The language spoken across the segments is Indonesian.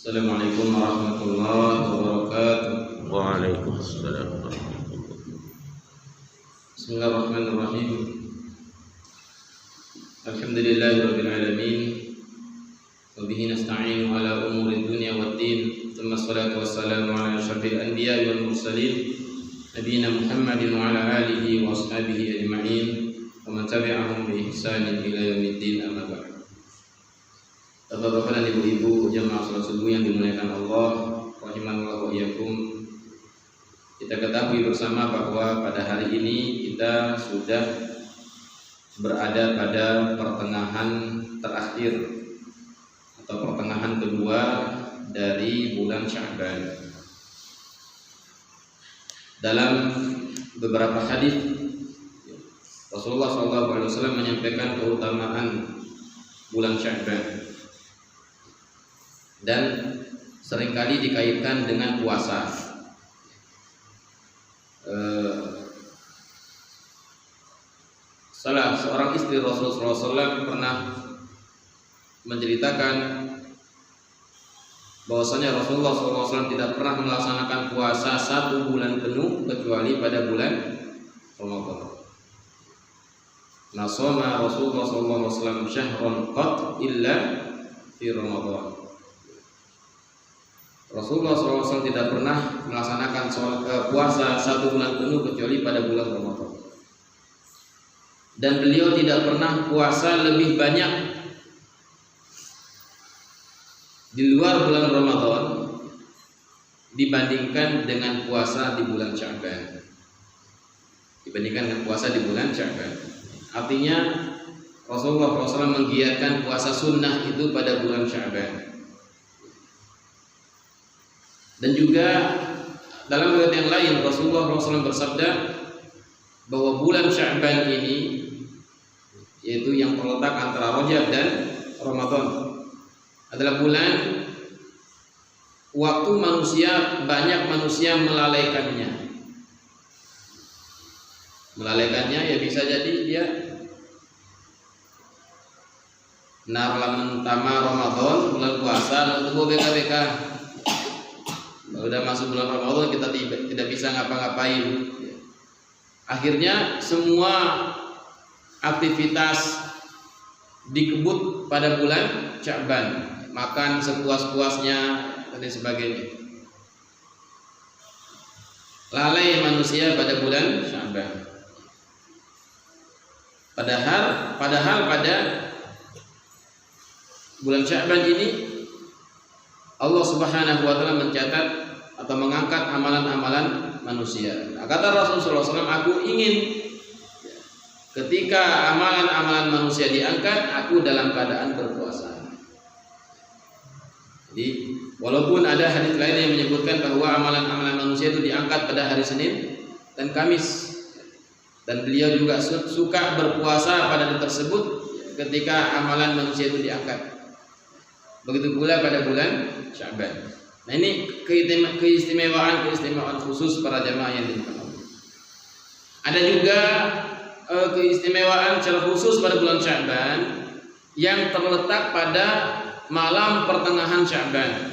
Assalamualaikum warahmatullahi wabarakatuh. Waalaikumsalam warahmatullahi wabarakatuh. Bismillahirrahmanirrahim. Alhamdulillahirabbil alamin. Wa bihi nasta'inu ala umuri dunya waddin. Tsumma shalatu wassalamu ala asyrafil anbiya'i wal mursalin nabiyina Muhammadin wa ala alihi wa ashabihi ajma'in wa man tabi'ahum bi ihsanin ila yaumiddin, amma ba'd. Bapak-bapak dan ibu-ibu jamaah salat subuh yang dimuliakan Allah, rahimanallahu wa iyyakum. Kita ketahui bersama bahwa pada hari ini kita sudah berada pada pertengahan terakhir atau pertengahan kedua dari bulan Sya'ban. Dalam beberapa hadis Rasulullah SAW menyampaikan keutamaan bulan Sya'ban dan seringkali dikaitkan dengan puasa. Salah seorang istri Rasulullah SAW pernah menceritakan bahwasanya Rasulullah SAW tidak pernah melaksanakan puasa 1 bulan penuh kecuali pada bulan Ramadan. Nasoma Rasulullah SAW syahron qat illa fi Ramadan. Rasulullah SAW tidak pernah melaksanakan puasa 1 bulan penuh kecuali pada bulan Ramadan. Dan beliau tidak pernah puasa lebih banyak di luar bulan Ramadan dibandingkan dengan puasa di bulan Sya'ban. Dibandingkan dengan puasa di bulan Sya'ban. Artinya Rasulullah SAW menggiatkan puasa sunnah itu pada bulan Sya'ban. Dan juga dalam riwayat yang lain Rasulullah SAW bersabda bahwa bulan Sya'ban ini, yaitu yang terletak antara Rajab dan Ramadan, adalah bulan waktu banyak manusia melalaikannya. Melalaikannya ya bisa jadi dia narlamen tama Ramadan, bulan puasa, lalu BKBK. Udah masuk bulan Ramadan kita tidak bisa ngapa-ngapain. Akhirnya semua aktivitas dikebut pada bulan Sya'ban, makan sepuas-puasnya dan sebagainya. Lalai manusia pada bulan Sya'ban. Padahal pada bulan Sya'ban ini Allah Subhanahu wa taala mencatat atau mengangkat amalan-amalan manusia. Nah, kata Rasulullah SAW, aku ingin ketika amalan-amalan manusia diangkat, aku dalam keadaan berpuasa. Jadi walaupun ada hadis lain yang menyebutkan bahwa amalan-amalan manusia itu diangkat pada hari Senin dan Kamis, dan beliau juga suka berpuasa pada hari tersebut ketika amalan manusia itu diangkat. Begitu pula pada bulan Sya'ban. Nah, ini keistimewaan khusus para jamaah yang dimuliakan Allah. Ada juga keistimewaan secara khusus pada bulan Sya'ban yang terletak pada malam pertengahan Sya'ban.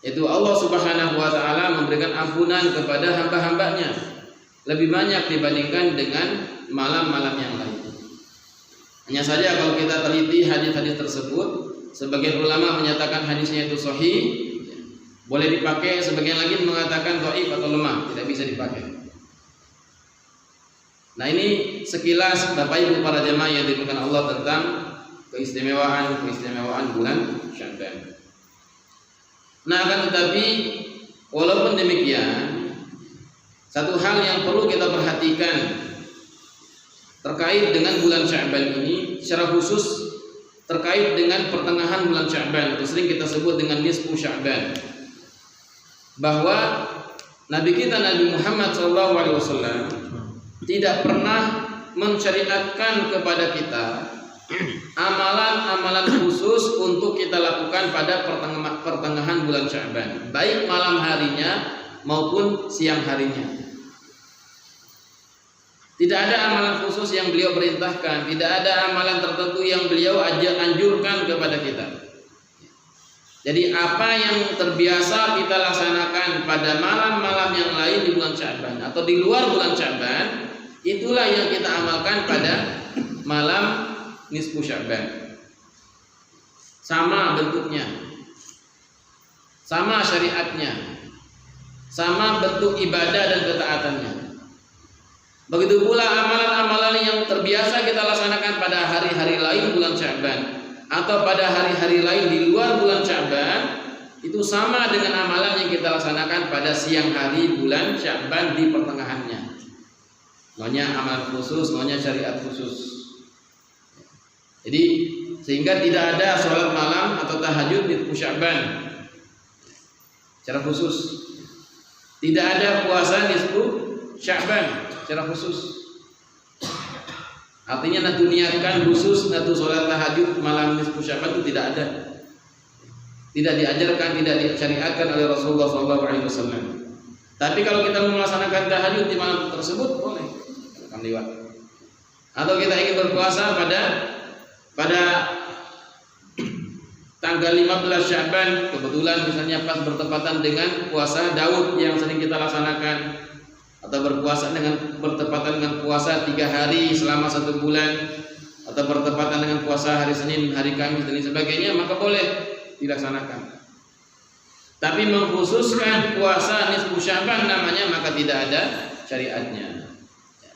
Yaitu Allah Subhanahu wa taala memberikan ampunan kepada hamba-hambanya lebih banyak dibandingkan dengan malam-malam yang lain. Hanya saja kalau kita teliti hadis-hadis tersebut, sebagian ulama menyatakan hadisnya itu sahih, boleh dipakai, sebagian lagi mengatakan dhaif atau lemah, tidak bisa dipakai. Nah, ini sekilas Bapak Ibu para jemaah yang dimuliakan Allah tentang keistimewaan bulan Sya'ban. Nah, akan tetapi walaupun demikian, satu hal yang perlu kita perhatikan terkait dengan bulan Sya'ban ini, secara khusus terkait dengan pertengahan bulan Sya'ban, atau sering kita sebut dengan nisfu Sya'ban, bahwa Nabi kita Nabi Muhammad SAW tidak pernah mensyariatkan kepada kita amalan-amalan khusus untuk kita lakukan pada pertengahan bulan Sya'ban, baik malam harinya maupun siang harinya. Tidak ada amalan khusus yang beliau perintahkan, tidak ada amalan tertentu yang beliau anjurkan kepada kita. Jadi apa yang terbiasa kita laksanakan pada malam-malam yang lain di bulan Sya'ban atau di luar bulan Sya'ban, itulah yang kita amalkan pada malam nisfu Sya'ban. Sama bentuknya, sama syariatnya, sama bentuk ibadah dan ketaatannya. Begitu pula amalan-amalan yang terbiasa kita laksanakan pada hari-hari lain bulan Sya'ban atau pada hari-hari lain di luar bulan Sya'ban, itu sama dengan amalan yang kita laksanakan pada siang hari bulan Sya'ban di pertengahannya. Namanya amal khusus, namanya syariat khusus. Jadi sehingga tidak ada sholat malam atau tahajud di Sya'ban secara khusus. Tidak ada puasa nisfu Sya'ban secara khusus. Artinya natu niatkan khusus natu sholat tahajud malam nisfu Sya'ban itu tidak ada. Tidak diajarkan, tidak disyariatkan oleh Rasulullah SAW. Tapi kalau kita melaksanakan tahajud di malam tersebut boleh, akan lewat. Atau kita ingin berpuasa pada tanggal 15 Sya'ban, kebetulan misalnya pas bertepatan dengan puasa Daud yang sering kita laksanakan, atau berpuasa bertepatan dengan puasa 3 hari selama 1 bulan, atau bertepatan dengan puasa hari Senin, hari Kamis dan sebagainya, maka boleh dilaksanakan. Tapi mengkhususkan puasa nisfu Sya'ban namanya, maka tidak ada syariatnya.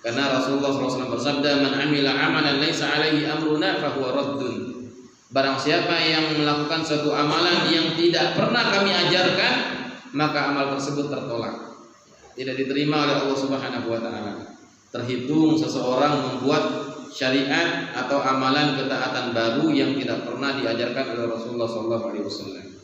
Karena Rasulullah SAW bersabda, "Man amila amalan laisa alaihi amruna fahuwa raddun." Barang siapa yang melakukan suatu amalan yang tidak pernah kami ajarkan, maka amal tersebut tertolak, tidak diterima oleh Allah Subhanahu wa taala. Terhitung seseorang membuat syariat atau amalan ketaatan baru yang tidak pernah diajarkan oleh Rasulullah SAW.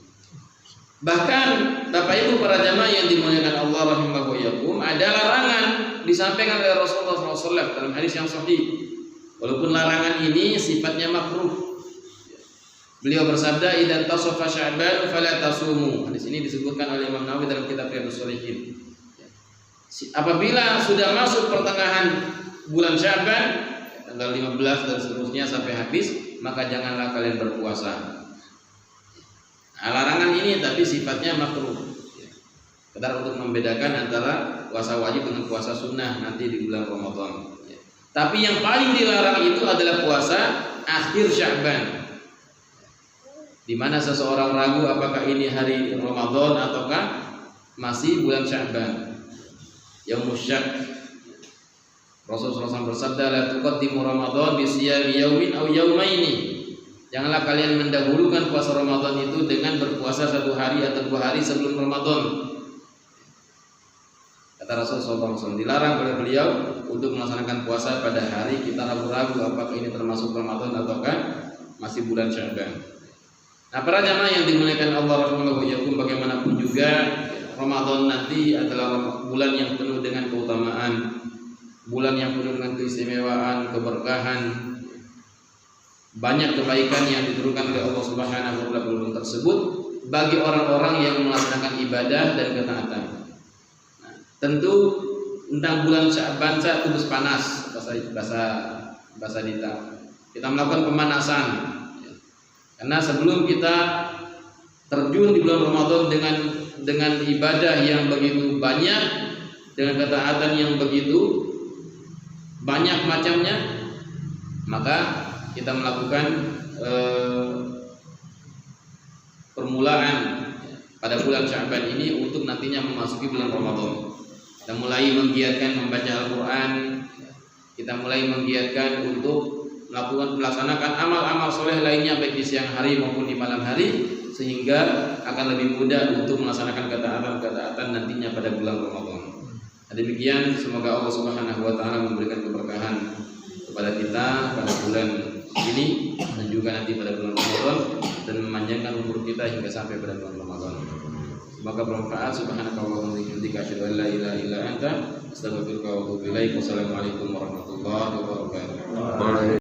Bahkan Bapak Ibu para jamaah yang dimuliakan Allah rahimahuyakum, ada larangan disampaikan oleh Rasulullah SAW dalam hadis yang sahih. Walaupun larangan ini sifatnya makruh. Beliau bersabda, "Idzan tasafa Sya'ban fala tasumu." Hadis ini disebutkan oleh Imam Nawawi dalam kitab Riyadhus Shalihin. Apabila sudah masuk pertengahan bulan Sya'ban, tanggal 15 dan seterusnya sampai habis, maka janganlah kalian berpuasa. Nah, larangan ini tapi sifatnya makruh, sekedar untuk membedakan antara puasa wajib dengan puasa sunnah nanti di bulan Ramadan. Tapi yang paling dilarang itu adalah puasa akhir Sya'ban, di mana seseorang ragu apakah ini hari Ramadan ataukah masih bulan Sya'ban. Yaumus Syak. Rasulullah SAW bersabda, "La tuqaddimu Ramadan bi siyami yaumin aw yaumaini." Janganlah kalian mendahulukan puasa Ramadan itu dengan berpuasa 1 hari atau 2 hari sebelum Ramadan. Kata Rasulullah SAW, dilarang oleh beliau untuk melaksanakan puasa pada hari kita ragu-ragu apakah ini termasuk Ramadan ataukah masih bulan Sya'ban. Nah, para jamaah yang dimuliakan Allah rahimahuyakum, bagaimanapun juga Ramadan nanti adalah bulan yang penuh dengan keutamaan, bulan yang penuh dengan keistimewaan, keberkahan, banyak kebaikan yang diturunkan oleh Allah Subhanahu wa taala bulan tersebut bagi orang-orang yang melaksanakan ibadah dan ketaatan. Nah, tentu tentang bulan Sya'ban saya tulis panas bahasa Dita. Kita melakukan pemanasan. Karena sebelum kita terjun di bulan Ramadan dengan ibadah yang begitu banyak, dengan ketaatan yang begitu banyak macamnya, maka kita melakukan permulaan pada bulan Sya'ban ini untuk nantinya memasuki bulan Ramadan. Kita mulai menggiatkan membaca Al-Quran, kita mulai menggiatkan untuk melaksanakan amal-amal soleh lainnya baik di siang hari maupun di malam hari, sehingga akan lebih mudah untuk melaksanakan ketaatan nantinya pada bulan Ramadan. Demikian, semoga Allah Subhanahu wa taala memberikan keberkahan kepada kita pada bulan ini dan juga nanti pada bulan Ramadan, dan memanjangkan umur kita hingga sampai pada bulan Ramadan. Semoga bermanfaat. Subhanakallahumma wa bihamdika asyhadu an la ilaha illa anta astaghfiruka wa atubu ilaik. Wassalamualaikum warahmatullahi wabarakatuh.